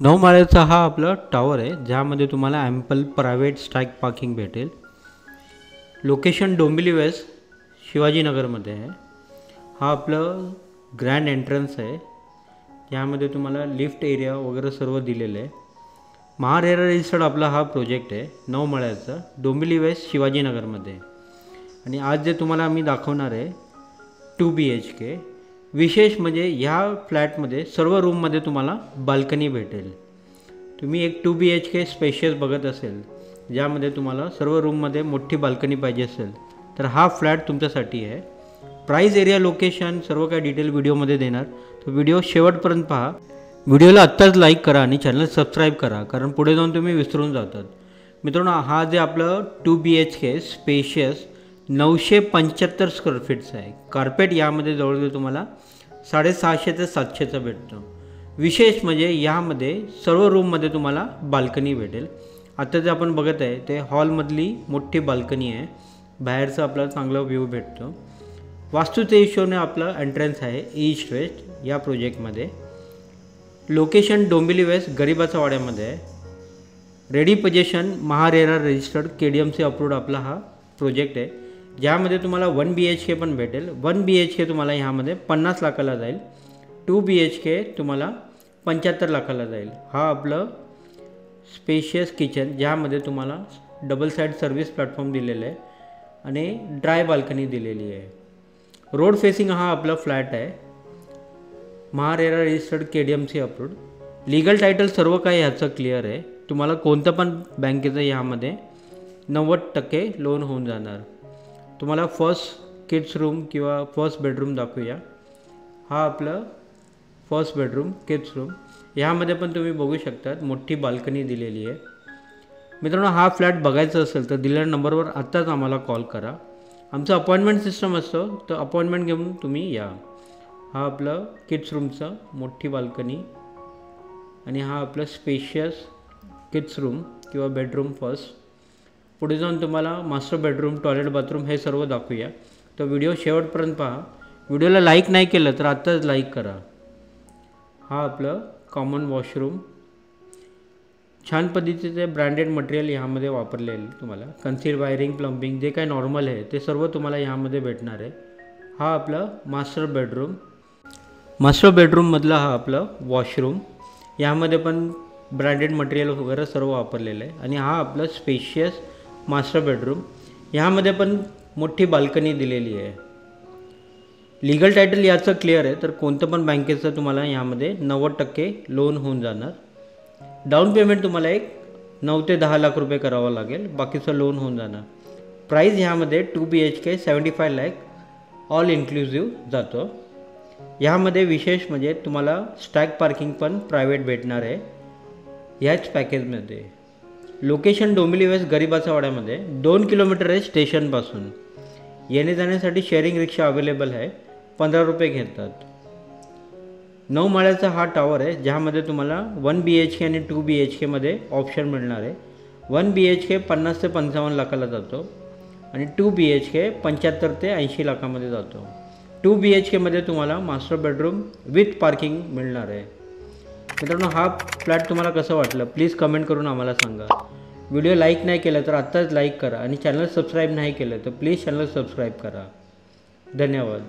9 माळ्याचा हा आपला टॉवर आहे, ज्यामध्ये तुम्हाला ॲम्पल प्रायव्हेट स्ट्राईक पार्किंग भेटेल। लोकेशन डोंबिवली वेस्ट शिवाजीनगरमध्ये आहे। हा आपलं ग्रँड एंट्रन्स आहे, यामध्ये तुम्हाला लिफ्ट एरिया वगैरे सर्व दिलेलं आहे। महारेरा रजिस्टर्ड आपला हा प्रोजेक्ट आहे 9 माळ्याचा, डोंबिवली वेस्ट शिवाजीनगरमध्ये। आणि आज जे तुम्हाला आम्ही दाखवणार आहे 2 BHK। विशेष म्हणजे ह्या फ्लॅटमध्ये सर्व रूममध्ये तुम्हाला बाल्कनी भेटेल। तुम्ही एक 2 BHK स्पेशियस बघत असेल, ज्यामध्ये तुम्हाला सर्व रूममध्ये मोठी बाल्कनी पाहिजे असेल, तर हा फ्लॅट तुमच्यासाठी आहे। प्राइस, एरिया, लोकेशन सर्व काही डिटेल व्हिडिओमध्ये देणार, तर व्हिडिओ शेवटपर्यंत पहा। व्हिडिओला आत्ताच लाईक करा आणि चॅनल सबस्क्राईब करा, कारण पुढे जाऊन तुम्ही विसरून जातात। मित्रांनो, हा जे आपलं 2 BHK स्पेशियस 975 स्क्वेअर फीटचं आहे। कार्पेट यामध्ये जवळजवळ तुम्हाला 650 ते 700चं भेटतं। विशेष म्हणजे यामध्ये सर्व रूममध्ये तुम्हाला बाल्कनी भेटेल। आता जे आपण बघत आहे ते हॉलमधली मोठी बाल्कनी आहे, बाहेरचं आपल्याला चांगला व्ह्यू भेटतो। वास्तूच्या हिशोबाने आपलं एंट्रन्स आहे ईस्ट वेस्ट या प्रोजेक्टमध्ये। लोकेशन डोंबिवली वेस्ट गरिबाचा वाड्यामध्ये आहे। Ready position MahaRERA registered KDMC approved आपला हा प्रोजेक्ट आहे, ज्यामध्ये तुम्हाला 1 BHK पण भेटेल। 1 BHK तुम्हाला ह्यामध्ये 50 लाखाला जाईल, 2 BHK तुम्हाला 75 लाखाला जाईल। हा आपलं स्पेशियस किचन, ज्यामध्ये तुम्हाला डबल साईड सर्व्हिस प्लॅटफॉर्म दिलेलं आहे आणि ड्राय बाल्कनी दिलेली आहे। रोड फेसिंग हा आपला फ्लॅट आहे, MahaRERA registered KDMC approved. Legal title सर्व काही ह्याचं क्लिअर आहे। तुम्हाला कोणतं पण बँकेचं ह्यामध्ये 90% लोन होऊन जाणार। तुम्हाला फर्स्ट किड्स रूम किंवा फर्स्ट बेडरूम दाखवूया। हा आपलं फर्स्ट बेडरूम किड्स रूम, ह्यामध्ये पण तुम्ही बघू शकतात मोठी बाल्कनी दिलेली आहे। मित्रांनो, हा फ्लॅट बघायचा असेल तर दिलेल्या नंबरवर आत्ताच आम्हाला कॉल करा। आमचं अपॉइंटमेंट सिस्टम असतो, तर अपॉइंटमेंट घेऊन तुम्ही या। हा आपलं किड्स रूमचं मोठी बाल्कनी आणि हा आपलं स्पेशियस किड्स रूम किंवा बेडरूम फर्स्ट। पुढे जाऊन तुम्हाला मास्टर बेडरूम, टॉयलेट, बाथरूम हे सर्व दाखवूया, तर व्हिडिओ शेवटपर्यंत पहा। व्हिडिओला लाईक नाही केलं तर आत्ताच लाईक करा। हा आपलं कॉमन वॉशरूम, छान पद्धतीचे ब्रँडेड मटेरियल ह्यामध्ये वापरलेले तुम्हाला। कन्सील वायरिंग, प्लंबिंग जे काही नॉर्मल आहे ते सर्व तुम्हाला ह्यामध्ये भेटणार आहे। हा आपलं मास्टर बेडरूम, मास्टर बेडरूममधला हा आपलं वॉशरूम, यामध्ये पण ब्रँडेड मटेरियल वगैरे सर्व वापरलेलं आहे। आणि हा आपलं स्पेशियस मास्टर बेडरूम, ह्यामध्ये पण मोठी बाल्कनी दिलेली आहे। लीगल टायटल याचं क्लिअर आहे, तर कोणतं पण बँकेचं तुम्हाला ह्यामध्ये 90% लोन होऊन जाणार। डाऊन पेमेंट तुम्हाला एक 9 ते 10 लाख रुपये करावं लागेल, बाकीचं लोन होऊन जाणार। प्राईस ह्यामध्ये 2 BHK 75 लाख ऑल इन्क्लुझिव्ह जातो। ह्यामध्ये विशेष म्हणजे तुम्हाला स्टॅक पार्किंग पण प्रायव्हेट भेटणार आहे ह्याच पॅकेजमध्ये। लोकेशन डोंबिवली वेस्ट गरिबाचा वाड्यामध्ये 2 किलोमीटर आहे स्टेशनपासून। येणे जाण्यासाठी शेअरिंग रिक्षा अवेलेबल आहे, 15 रुपये घेतात। 9 माळ्याचा हा टॉवर आहे, ज्यामध्ये तुम्हाला 1 BHK आणि 2 BHK मध्ये ऑप्शन मिळणार आहे। 1 BHK 50 ते 55 लाखाला जातो आणि 2 BHK 75 ते 80 लाखामध्ये जातो। 2 BHK मध्ये तुम्हाला मास्टर बेडरूम विथ पार्किंग मिळणार आहे। मित्रांनो, हा फ्लॅट तुम्हाला कसं वाटलं प्लीज कमेंट करून आम्हाला सांगा। व्हिडिओ लाईक नाही केलं तर आत्ताच लाईक करा आणि चॅनल सबस्क्राईब नाही केलं तर प्लीज चॅनल सबस्क्राईब करा। धन्यवाद।